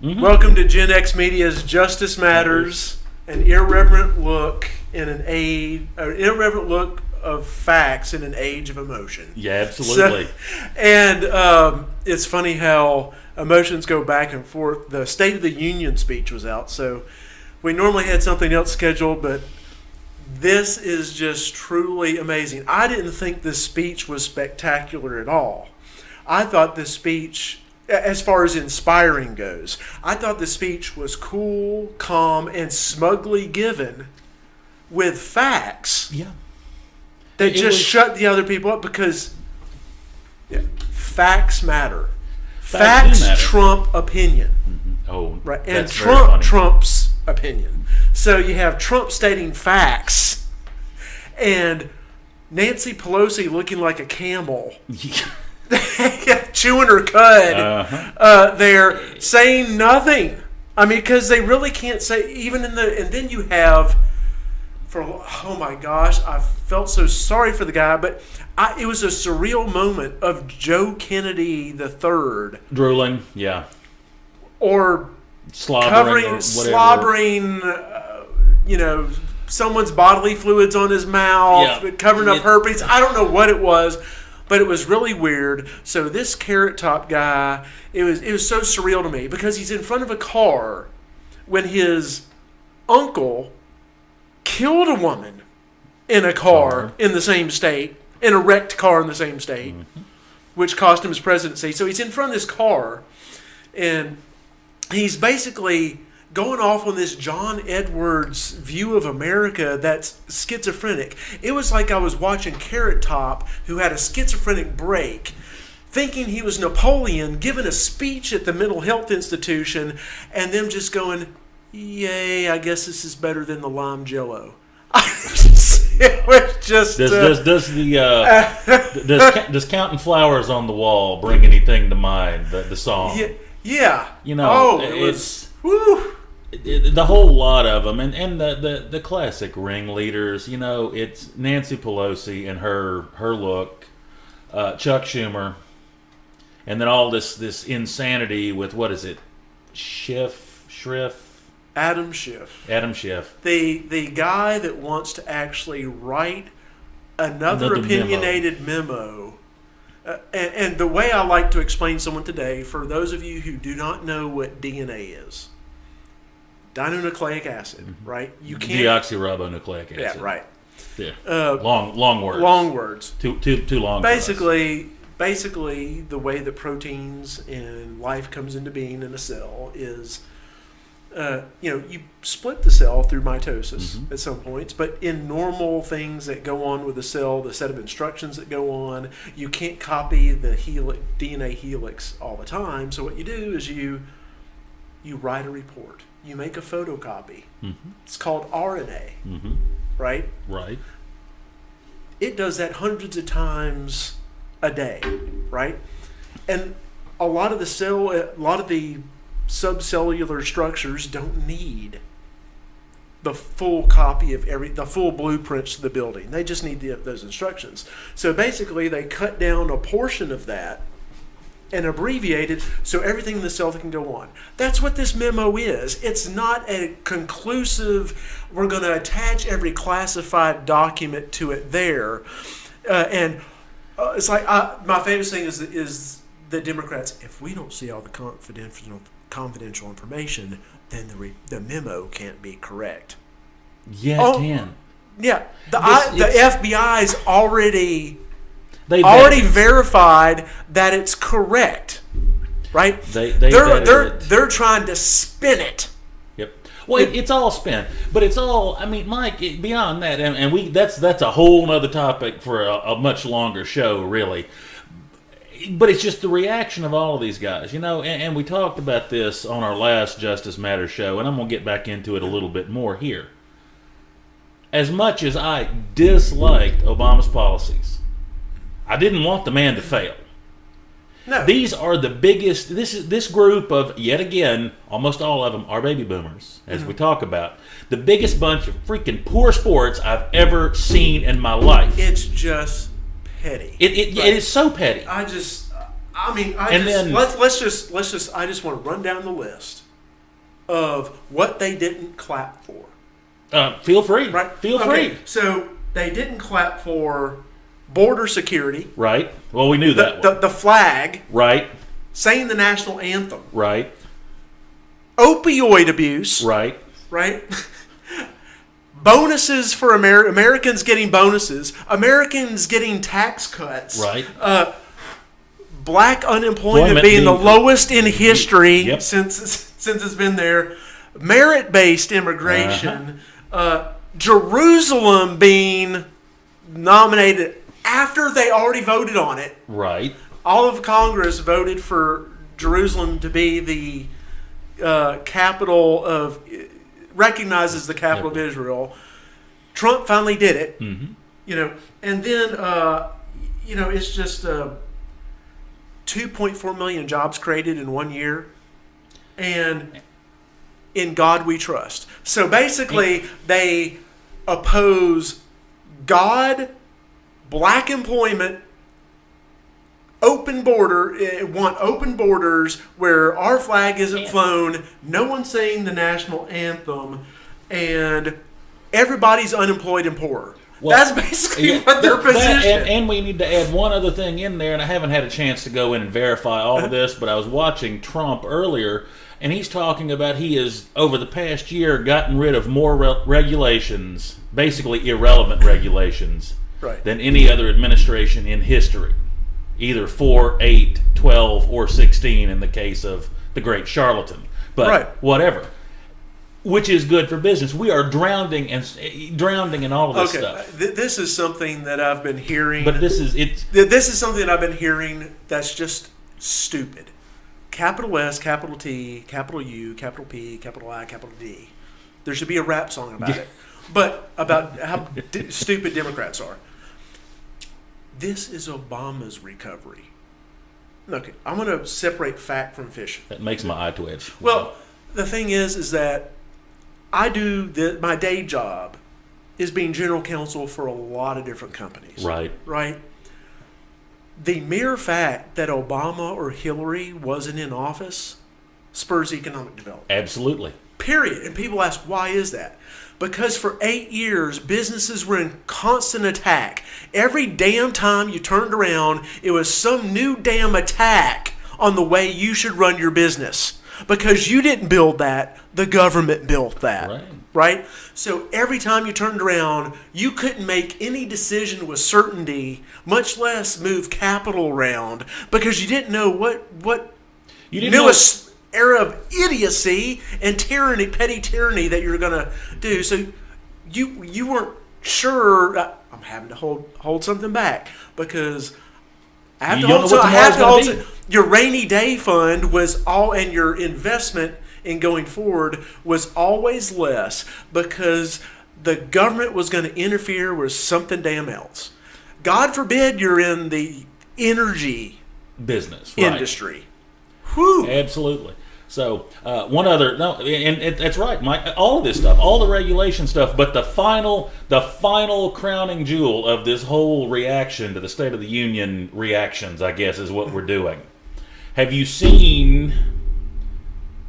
Welcome to Gen X Media's Justice Matters, an irreverent look of facts in an age of emotion. Yeah, absolutely. It's funny how emotions go back and forth. The State of the Union speech was out, so we normally had something else scheduled, but this is just truly amazing. I didn't think this speech was spectacular at all. I thought this speech, as far as inspiring goes, I thought the speech was cool, calm, and smugly given with facts. Yeah. That shut the other people up because facts matter. Facts trump opinion. Mm-hmm. Oh, right. And Trump trumps opinion. So you have Trump stating facts and Nancy Pelosi looking like a camel. Chewing her cud. They're saying nothing. I mean, because they really can't say, even in the, and then you have, oh my gosh, I felt so sorry for the guy, but it was a surreal moment of Joe Kennedy III. Drooling, yeah. Or slobbering, someone's bodily fluids on his mouth, covering up herpes. I don't know what it was, but it was really weird. So this Carrot Top guy, it was so surreal to me because he's in front of a car when his uncle killed a woman in a car in the same state, in a wrecked car in the same state, which cost him his presidency. So he's in front of this car, and he's basically going off on this John Edwards view of America that's schizophrenic. It was like I was watching Carrot Top, who had a schizophrenic break, thinking he was Napoleon, giving a speech at the mental health institution, and them just going, yay, I guess this is better than the lime jello. It was just... Does Counting Flowers on the Wall bring anything to mind, the song? Yeah. It's... Woo! The whole lot of them, and the classic ringleaders, it's Nancy Pelosi and her look, Chuck Schumer, and then all this insanity with, what is it, Adam Schiff. The guy that wants to actually write another opinionated memo. And the way I like to explain someone today, for those of you who do not know what DNA is, dinucleic acid, right? You can't deoxyribonucleic acid. Yeah, right. Yeah. Long words. Long words. Too long. Basically, the way that proteins and life comes into being in a cell is, you split the cell through mitosis at some points, but in normal things that go on with the cell, the set of instructions that go on, you can't copy the DNA helix all the time. So what you do is you write a report. You make a photocopy. It's called RNA, right? Right. It does that hundreds of times a day, right? And a lot of the subcellular structures don't need the full copy of the full blueprints to the building. They just need those instructions. So basically, they cut down a portion of that and abbreviate it so everything in the cell can go on. That's what this memo is. It's not a conclusive, we're going to attach every classified document to it there. It's like, my famous thing is the Democrats, if we don't see all the confidential information, then the memo can't be correct. Yeah, it can. Yeah. The FBI's already verified that it's correct, right? They're trying to spin it. Yep. Well, it's all spin, but it's all. I mean, Mike. Beyond that, and that's a whole other topic for a much longer show, really. But it's just the reaction of all of these guys, and we talked about this on our last Justice Matters show, and I'm going to get back into it a little bit more here. As much as I disliked Obama's policies, I didn't want the man to fail. No. These are the biggest, this group of, yet again, almost all of them are baby boomers, as we talk about. The biggest bunch of freaking poor sports I've ever seen in my life. It's just petty. It is so petty. I just want to run down the list of what they didn't clap for. Feel free. Right? Feel free. So they didn't clap for border security. Right. Well, we knew that one. The flag. Right. Saying the national anthem. Right. Opioid abuse. Right. Right. Bonuses for Americans getting bonuses. Americans getting tax cuts. Right. Black unemployment being the lowest in history since it's been there. Merit-based immigration. Jerusalem being nominated after they already voted on it. Right. All of Congress voted for Jerusalem to be the capital of, recognized as the capital of Israel. Trump finally did it. Mm-hmm. And then it's just 2.4 million jobs created in 1 year, and in God we trust. So basically, they oppose God, black employment, open want open borders where our flag isn't flown, no one's saying the national anthem, and everybody's unemployed and poor. Well, that's basically what their position. And we need to add one other thing in there, and I haven't had a chance to go in and verify all of this, but I was watching Trump earlier, and he's talking about he has, over the past year, gotten rid of more regulations, basically irrelevant regulations, than any other administration in history. Either 4, 8, 12, or 16 in the case of the great charlatan. But whatever. Which is good for business. We are drowning in all of this stuff. This is something that I've been hearing. But this is something that I've been hearing that's just stupid. Capital S, capital T, capital U, capital P, capital I, capital D. There should be a rap song about it. But about how stupid Democrats are. This is Obama's recovery. Okay, I'm going to separate fact from fiction. That makes my eye twitch. Well, the thing is that I do my day job is being general counsel for a lot of different companies. Right. Right. The mere fact that Obama or Hillary wasn't in office spurs economic development. Absolutely. Period. And people ask, why is that? Because for 8 years, businesses were in constant attack. Every damn time you turned around, it was some new damn attack on the way you should run your business. Because you didn't build that, the government built that. Right? So every time you turned around, you couldn't make any decision with certainty, much less move capital around, because you didn't know what newest era of idiocy and tyranny, petty tyranny that you're going to do. So you weren't sure. I'm having to hold something back because I have to hold your rainy day fund was all, and your investment in going forward was always less because the government was going to interfere with something damn else. God forbid you're in the energy business industry. Whew. Absolutely. So one other that's right, Mike. All of this stuff, all the regulation stuff, but the final crowning jewel of this whole reaction to the State of the Union reactions, I guess, is what we're doing. Have you seen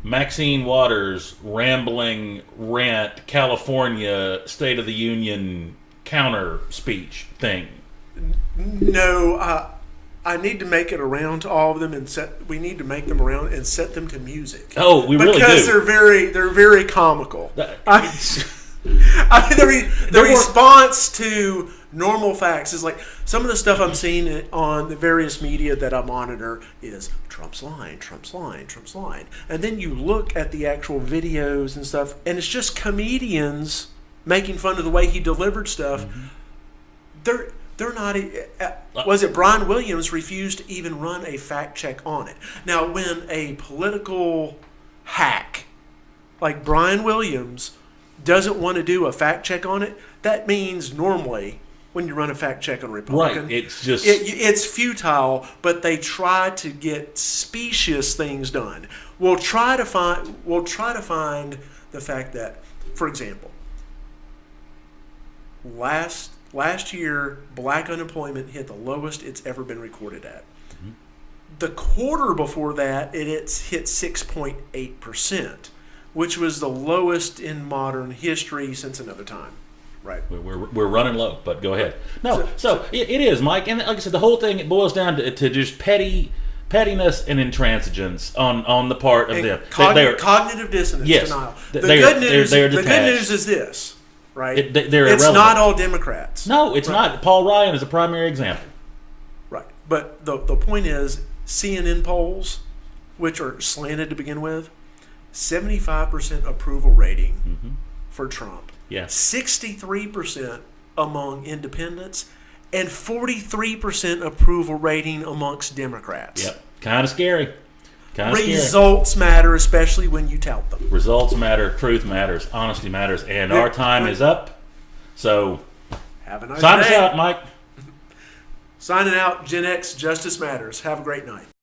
Maxine Waters' rambling rant, California State of the Union counter speech thing? No. I need to make it around to all of them, and we need to make them around and set them to music. Oh, we really do, because they're very comical. The response to normal facts is like some of the stuff I'm seeing on the various media that I monitor is Trump's lying, Trump's lying, Trump's lying, and then you look at the actual videos and stuff, and it's just comedians making fun of the way he delivered stuff. Mm-hmm. They're not. Was it Brian Williams refused to even run a fact check on it? Now, when a political hack like Brian Williams doesn't want to do a fact check on it, that means normally when you run a fact check on a Republican, it's just it's futile. But they try to get specious things done. We'll try to find the fact that, for example, Last year, black unemployment hit the lowest it's ever been recorded at. Mm-hmm. The quarter before that, it's hit 6.8%. which was the lowest in modern history since another time. Right. We're running low, but go ahead. No, so it is, Mike, and like I said, the whole thing, it boils down to just pettiness and intransigence on the part of them. Cognitive dissonance, denial. The good news is this, right? They're it's irrelevant. not all Democrats. No, it's not. Paul Ryan is a primary example. Right. But the point is, CNN polls, which are slanted to begin with, 75% approval rating for Trump. Yeah. 63% among independents and 43% approval rating amongst Democrats. Yep. Kind of scary. Results matter, especially when you tout them. Results matter, truth matters, honesty matters, and our time is up. So, have a nice sign day. us out, Mike. Signing out, Gen X, Justice Matters. Have a great night.